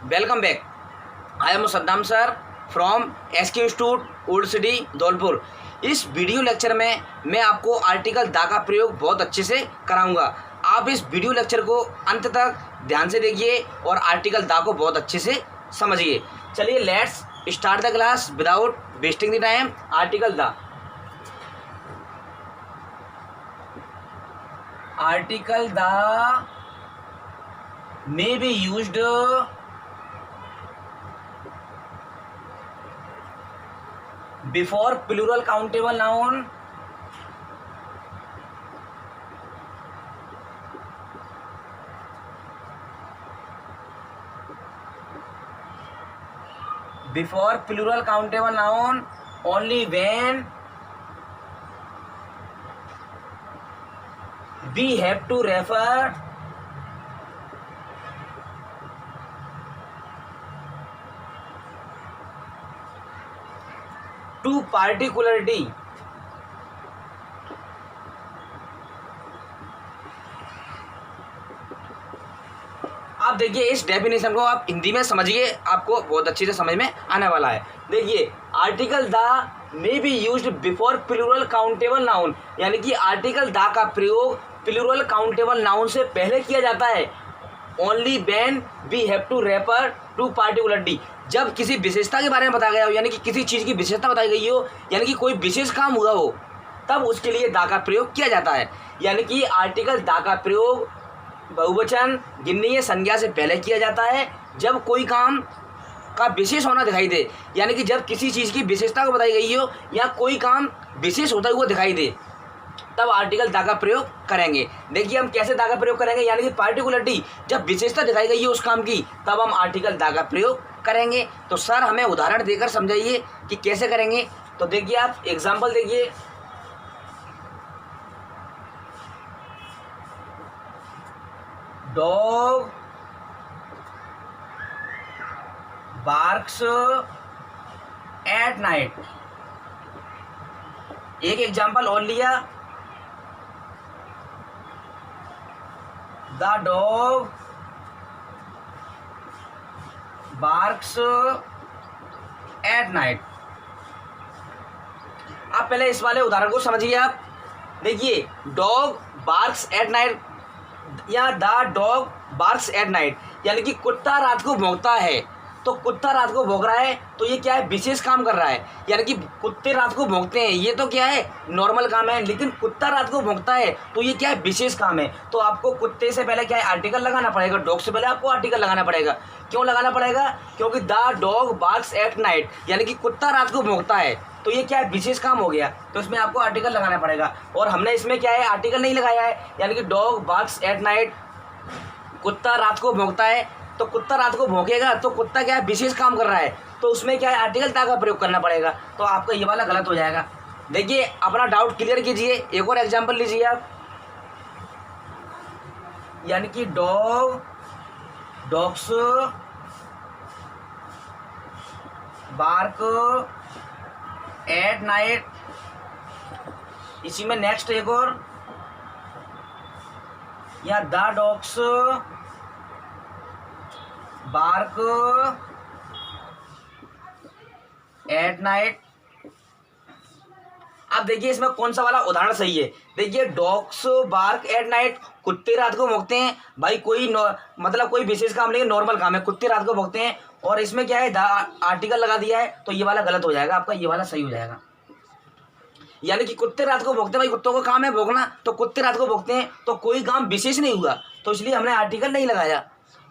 Welcome back. I am Saddam sir from SK institute old city Dholpur. इस video lecture में मैं आपको आर्टिकल दा का प्रयोग बहुत अच्छे से कराऊंगा। आप इस वीडियो लेक्चर को अंत तक ध्यान से देखिए और आर्टिकल दा को बहुत अच्छे से समझिए। चलिए let's start the class without wasting the time. Article दा। आर्टिकल दा may be used before plural countable noun only when we have to refer to particularity। आप देखिए इस डेफिनेशन को आप हिंदी में समझिए, आपको बहुत अच्छे से समझ में आने वाला है। देखिए article the may be used before plural countable noun, यानी कि आर्टिकल दा का प्रयोग प्लूरल काउंटेबल नाउन से पहले किया जाता है। Only when we have to refer to particularity, जब किसी विशेषता के बारे में बताया गया हो, यानी कि किसी चीज़ की विशेषता बताई गई हो, यानी कि कोई विशेष काम हुआ हो, तब उसके लिए दा का प्रयोग किया जाता है। यानी कि आर्टिकल दा का प्रयोग बहुवचन गिननीय संज्ञा से पहले किया जाता है जब कोई काम का विशेष होना दिखाई दे, यानी कि जब किसी चीज़ की विशेषता को बताई गई हो या कोई काम विशेष होता हुआ दिखाई दे, तब आर्टिकल दा का प्रयोग करेंगे। देखिए हम कैसे दा का प्रयोग करेंगे, यानी कि पार्टिकुलरिटी जब विशेषता दिखाई गई है उस काम की, तब हम आर्टिकल दा का प्रयोग करेंगे। तो सर हमें उदाहरण देकर समझाइए कि कैसे करेंगे। तो देखिए आप एग्जाम्पल देखिए। Dog barks at night. एक एग्जाम्पल और लिया, the dog barks at night. आप पहले इस वाले उदाहरण को समझिए। आप देखिए डॉग बार्क्स एट नाइट या the dog barks at night, यानी कि कुत्ता रात को भौंकता है। तो कुत्ता रात को भौंक रहा है तो ये क्या है, विशेष काम कर रहा है। यानी कि कुत्ते रात को भौंकते हैं, ये तो क्या है, नॉर्मल काम है। लेकिन कुत्ता रात को भौंकता है तो ये क्या है, विशेष काम है। तो आपको कुत्ते से पहले क्या है, आर्टिकल लगाना पड़ेगा। डॉग से पहले आपको आर्टिकल लगाना पड़ेगा। क्यों लगाना पड़ेगा? क्योंकि the dog barks at night, यानी कि कुत्ता रात को भौंकता है, तो ये क्या है, विशेष काम हो गया। तो इसमें आपको आर्टिकल लगाना पड़ेगा। और हमने इसमें क्या है, आर्टिकल नहीं लगाया है। यानी कि डॉग बार्क्स एट नाइट, कुत्ता रात को भौंकता है, तो कुत्ता रात को भौंकेगा तो कुत्ता क्या है, विशेष काम कर रहा है, तो उसमें क्या है, आर्टिकल दा का प्रयोग करना पड़ेगा। तो आपका ये वाला गलत हो जाएगा। देखिए अपना डाउट क्लियर कीजिए। एक और एग्जांपल लीजिए आप, यानी कि डॉग्स बार्क एट नाइट। इसी में नेक्स्ट एक और, या the dogs bark at night. अब देखिए इसमें कौन सा वाला उदाहरण सही है। देखिए डॉग्स बार्क एट नाइट, कुत्ते रात को भौंकते हैं। भाई कोई मतलब कोई विशेष काम नहीं है, नॉर्मल काम है, कुत्ते रात को भौंकते हैं। और इसमें क्या है, द आर्टिकल लगा दिया है, तो ये वाला गलत हो जाएगा, आपका ये वाला सही हो जाएगा। यानी कि कुत्ते रात को भौंकते हैं, भाई कुत्तों का काम है भौंकना, तो कुत्ते रात को भौंकते हैं, तो कोई काम विशेष नहीं हुआ, तो इसलिए हमने आर्टिकल नहीं लगाया।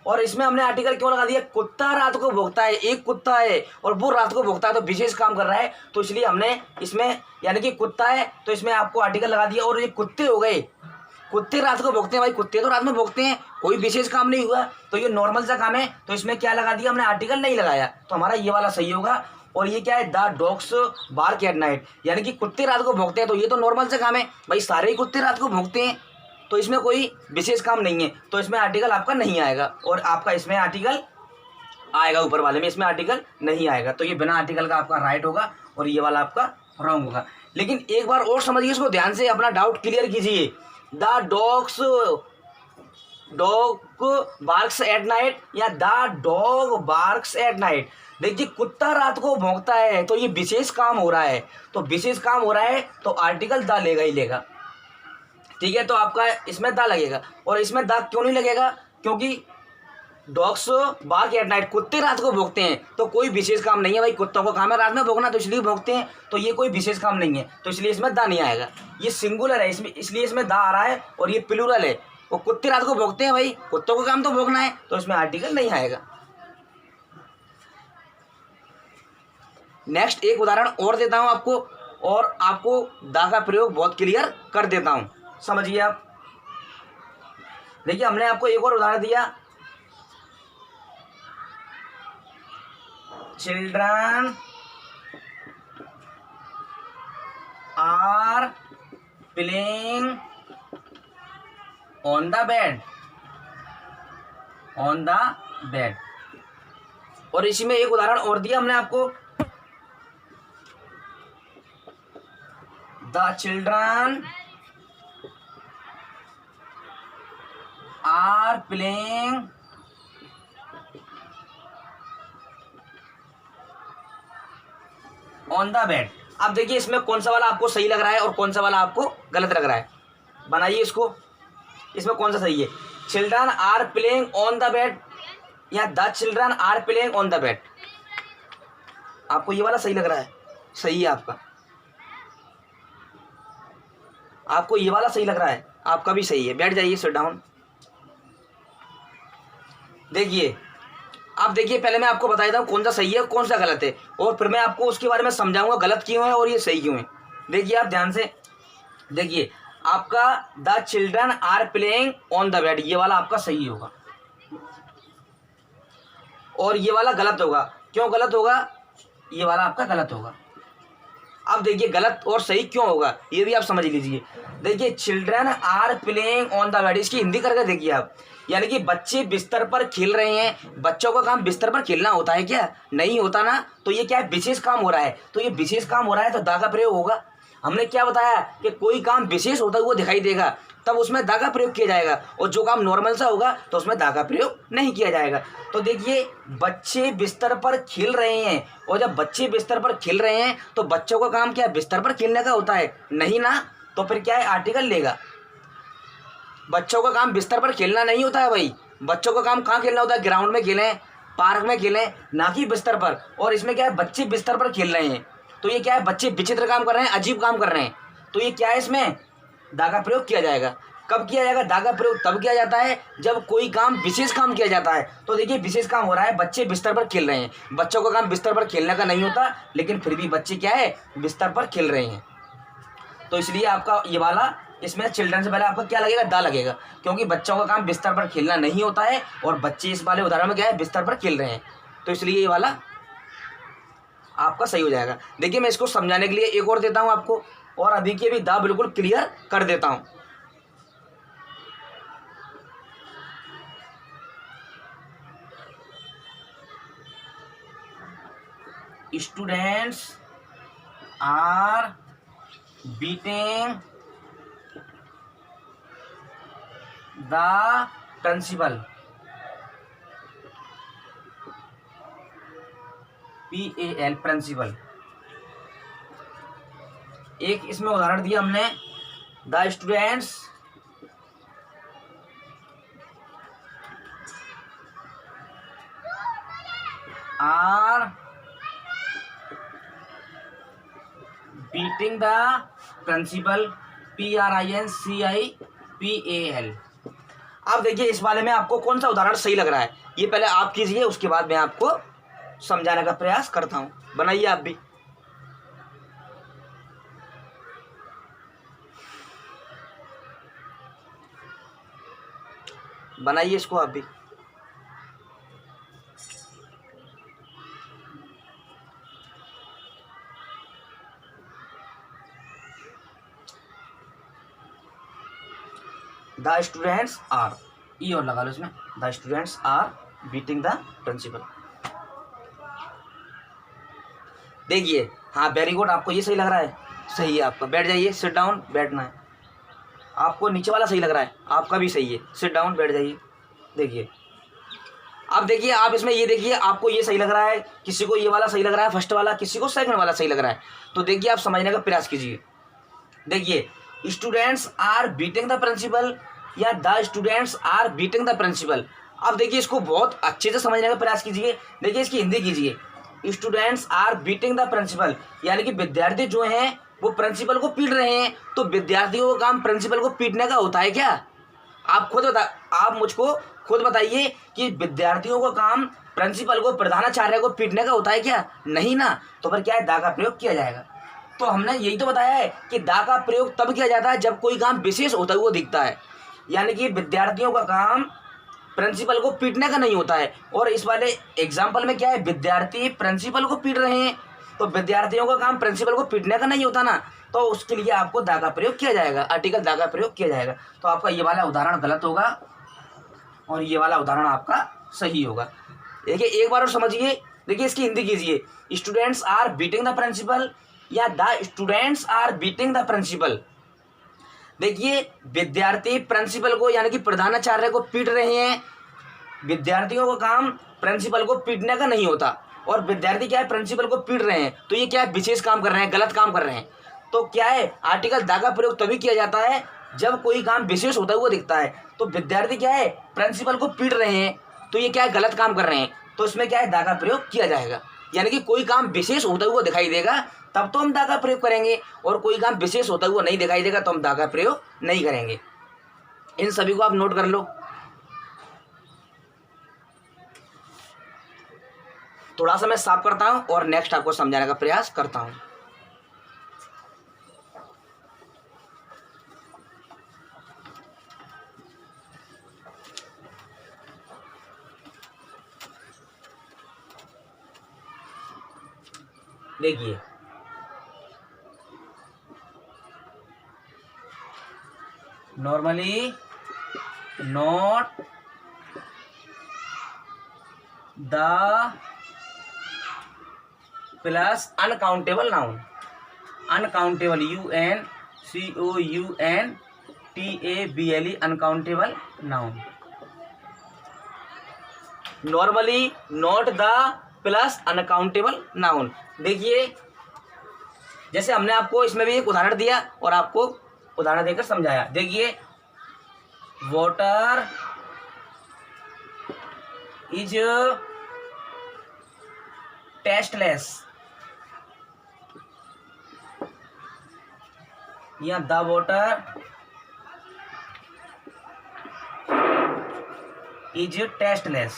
और इसमें हमने आर्टिकल क्यों लगा दिया, कुत्ता रात को भौंकता है, एक कुत्ता है और वो रात को भौंकता है, तो विशेष काम कर रहा है, तो इसलिए हमने इसमें, यानी कि कुत्ता है तो इसमें आपको आर्टिकल लगा दिया। और ये कुत्ते हो गए, कुत्ते रात को भौंकते हैं, भाई कुत्ते तो रात में भौंकते हैं, कोई विशेष काम नहीं हुआ, तो ये नॉर्मल सा काम है, तो इसमें क्या लगा दिया हमने, आर्टिकल नहीं लगाया, तो हमारा ये वाला सही होगा। और ये क्या है, the dogs bark at night, यानी कि कुत्ते रात को भौंकते हैं, तो ये तो नॉर्मल से काम है, भाई सारे ही कुत्ते रात को भौंकते हैं, तो इसमें कोई विशेष काम नहीं है, तो इसमें आर्टिकल आपका नहीं आएगा। और आपका इसमें आर्टिकल आएगा, ऊपर वाले में इसमें आर्टिकल नहीं आएगा, तो ये बिना आर्टिकल का आपका राइट होगा और ये वाला आपका रॉन्ग होगा। लेकिन एक बार और समझिए इसको ध्यान से, अपना डाउट क्लियर कीजिए। The dogs dog barks at night या the dog barks at night. देखिए कुत्ता रात को भौंकता है तो ये विशेष काम हो रहा है, तो विशेष काम हो रहा है तो आर्टिकल द लेगा ही लेगा। ठीक है, तो आपका इसमें द लगेगा। और इसमें द क्यों नहीं लगेगा? क्योंकि डॉग्स बार्क एट नाइट, कुत्ते रात को भौंकते हैं, तो कोई विशेष काम नहीं है भाई, कुत्तों का काम है रात में भौंकना, तो इसलिए भौंकते हैं, तो ये कोई विशेष काम नहीं है, तो इसलिए इसमें द नहीं आएगा। ये सिंगुलर है इसमें, इसलिए इसमें द आ रहा है, और ये प्लूरल है, वो कुत्ते रात को भौंकते हैं भाई, कुत्तों का काम तो भौंकना है, तो इसमें आर्टिकल नहीं आएगा। नेक्स्ट एक उदाहरण और देता हूं आपको, और आपको द का प्रयोग बहुत क्लियर कर देता हूं, समझिए आप। देखिए हमने आपको एक और उदाहरण दिया, children are playing on the bed, on the bed. और इसी में एक उदाहरण और दिया हमने आपको, the children are playing on the bed. अब देखिए इसमें कौन सा वाला आपको सही लग रहा है और कौन सा वाला आपको गलत लग रहा है, बनाइए इसको। इसमें कौन सा सही है, children are playing on the bed या the children are playing on the bed? आपको ये वाला सही लग रहा है, सही है आपका, आपको ये वाला सही लग रहा है, आपका भी सही है। बैठ जाइए, सिट डाउन। देखिए अब देखिए, पहले मैं आपको बता देता हूँ कौन सा सही है कौन सा गलत है, और फिर मैं आपको उसके बारे में समझाऊंगा गलत क्यों है और ये सही क्यों है। देखिए आप ध्यान से देखिए, आपका the children are playing on the bed, ये वाला आपका सही होगा, और ये वाला गलत होगा। क्यों गलत होगा? ये वाला आपका गलत होगा। अब देखिए गलत और सही क्यों होगा ये भी आप समझ लीजिए। देखिए children are playing on the bed, इसकी हिंदी करके देखिए आप, यानी कि बच्चे बिस्तर पर खेल रहे हैं। बच्चों का काम बिस्तर पर खेलना होता है क्या? नहीं होता ना, तो ये क्या है, विशेष काम हो रहा है, तो ये विशेष काम हो रहा है तो द का प्रयोग होगा। हमने क्या बताया कि कोई काम विशेष होता हुआ दिखाई देगा तब उसमें द का प्रयोग किया जाएगा, और जो काम नॉर्मल सा होगा तो उसमें द का प्रयोग नहीं किया जाएगा। तो देखिए बच्चे बिस्तर पर खेल रहे हैं, और जब बच्चे बिस्तर पर खेल रहे हैं तो बच्चों का काम क्या बिस्तर पर खेलने का होता है? नहीं ना, तो फिर क्या है, आर्टिकल लेगा। बच्चों का काम बिस्तर पर खेलना नहीं होता है भाई, बच्चों का काम कहाँ खेलना होता है? ग्राउंड में खेलें, पार्क में खेलें, ना कि बिस्तर पर। और इसमें क्या है, बच्चे बिस्तर पर खेल रहे हैं, तो ये क्या है, बच्चे विचित्र काम कर रहे हैं, अजीब काम कर रहे हैं, तो ये क्या है, इसमें द का प्रयोग किया जाएगा। कब किया जाएगा? द का प्रयोग तब किया जाता है जब कोई काम विशेष काम किया जाता है। तो देखिए विशेष काम हो रहा है, बच्चे बिस्तर पर खेल रहे हैं, बच्चों का काम बिस्तर पर खेलने का नहीं होता, लेकिन फिर भी बच्चे क्या है, बिस्तर पर खेल रहे हैं, तो इसलिए आपका ये वाला, इसमें चिल्ड्रन से पहले आपका क्या लगेगा, द लगेगा, क्योंकि बच्चों का काम बिस्तर पर खेलना नहीं होता है, और बच्चे इस वाले उदाहरण में क्या है, बिस्तर पर खेल रहे हैं, तो इसलिए ये वाला आपका सही हो जाएगा। देखिए मैं इसको समझाने के लिए एक और देता हूं आपको, और अभी के भी द बिल्कुल क्लियर कर देता हूं। Students are beating the principal, PAL principal. एक इसमें उदाहरण दिया हमने, the students are beating the principal, PRINCIPAL। अब देखिए इस वाले में आपको कौन सा उदाहरण सही लग रहा है, ये पहले आप कीजिए, उसके बाद मैं आपको समझाने का प्रयास करता हूं। बनाइए आप भी। बनाइए इसको आप भी। द स्टूडेंट्स आर, ई और लगा लो इसमें, the students are beating the principal. देखिए हाँ वेरी गुड, आपको ये सही लग रहा है, सही है आपका। बैठ जाइए, सिट डाउन, बैठना है। आपको नीचे वाला सही लग रहा है, आपका भी सही है, सिट डाउन, बैठ जाइए। देखिए अब देखिए आप इसमें ये देखिए, आपको ये सही लग रहा है, किसी को ये वाला सही लग रहा है फर्स्ट वाला, किसी को सेकंड वाला सही लग रहा है। तो देखिए आप समझने का प्रयास कीजिए। देखिए students are beating the principal या the students are beating the principal. अब देखिए इसको बहुत अच्छे से समझने का प्रयास कीजिए। देखिए इसकी हिंदी कीजिए, students are beating the principal, यानी कि विद्यार्थी जो हैं वो प्रिंसिपल को पीट रहे हैं। तो विद्यार्थियों का काम प्रिंसिपल को पीटने का होता है क्या? आप मुझको खुद बताइए कि विद्यार्थियों का काम प्रिंसिपल को, प्रधानाचार्य को पीटने का होता है क्या? नहीं ना। तो फिर क्या है, दा का प्रयोग किया जाएगा। तो हमने यही तो बताया है कि दा का प्रयोग तब किया जाता है जब कोई काम विशेष होता हुआ दिखता है, यानी कि विद्यार्थियों का काम प्रिंसिपल को पीटने का नहीं होता है। और इस वाले एग्जाम्पल में क्या है, विद्यार्थी प्रिंसिपल को पीट रहे हैं, तो विद्यार्थियों का काम प्रिंसिपल को पीटने का नहीं होता ना, तो उसके लिए आपको दा का प्रयोग किया जाएगा, आर्टिकल दा का प्रयोग किया जाएगा। तो आपका ये वाला उदाहरण गलत होगा और ये वाला उदाहरण आपका सही होगा। देखिए एक बार और समझिए। देखिए इसकी हिंदी कीजिए, students are beating the principal या the students are beating the principal. देखिए विद्यार्थी प्रिंसिपल को यानी कि प्रधानाचार्य को पीट रहे हैं। विद्यार्थियों का काम प्रिंसिपल को पीटने का नहीं होता, और विद्यार्थी क्या है, प्रिंसिपल को पीट रहे हैं। तो ये क्या है, विशेष काम कर रहे हैं, गलत काम कर रहे हैं। तो क्या है, आर्टिकल दा का प्रयोग तभी किया जाता है जब कोई काम विशेष होता हुआ दिखता है। तो विद्यार्थी क्या है, प्रिंसिपल को पीट रहे हैं, तो ये क्या है, गलत काम कर रहे हैं। तो इसमें क्या है, दा का प्रयोग किया जाएगा। यानी कि कोई काम विशेष होता हुआ दिखाई देगा तब तो हम दा का प्रयोग करेंगे, और कोई काम विशेष होता हुआ नहीं दिखाई देगा तो हम दा का प्रयोग नहीं करेंगे। इन सभी को आप नोट कर लो। थोड़ा सा मैं साफ करता हूं और नेक्स्ट आपको समझाने का प्रयास करता हूं। देखिए normally not the plus uncountable noun, uncountable UNCOUNTABLE, uncountable noun. Normally not the plus uncountable noun. देखिए जैसे हमने आपको इसमें भी एक उदाहरण दिया और आपको उदाहरण देकर समझाया। देखिए वाटर इज टेस्टलेस या द वाटर इज टेस्टलेस।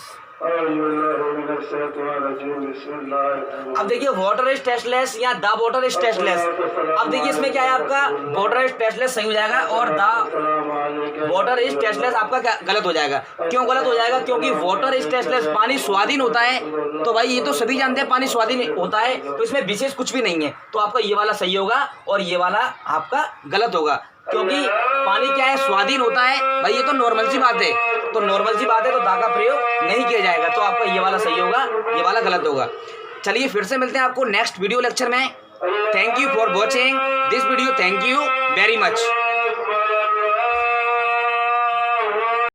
अब देखिए वाटर इज टेस्टलेस या द वाटर इज टेस्टलेस। अब देखिए इसमें क्या है, आपका वाटर इज टेस्टलेस सही हो जाएगा और द वाटर इज टेस्टलेस आपका क्या गलत हो जाएगा। क्यों गलत हो जाएगा, क्योंकि वाटर इज टेस्टलेस, पानी स्वादहीन होता है। तो भाई ये तो सभी जानते हैं पानी स्वादहीन होता है, तो इसमें विशेष कुछ भी नहीं है। तो आपका ये वाला सही होगा और ये वाला आपका गलत होगा, क्योंकि पानी क्या है, स्वादहीन होता है। भाई ये तो नॉर्मल सी बात है, तो नॉर्मल सी बात है तो दा का प्रयोग नहीं किया जाएगा। तो आपका ये वाला सही होगा, ये वाला गलत होगा। चलिए फिर से मिलते हैं आपको नेक्स्ट वीडियो लेक्चर में। Thank you for watching this video, thank you very much.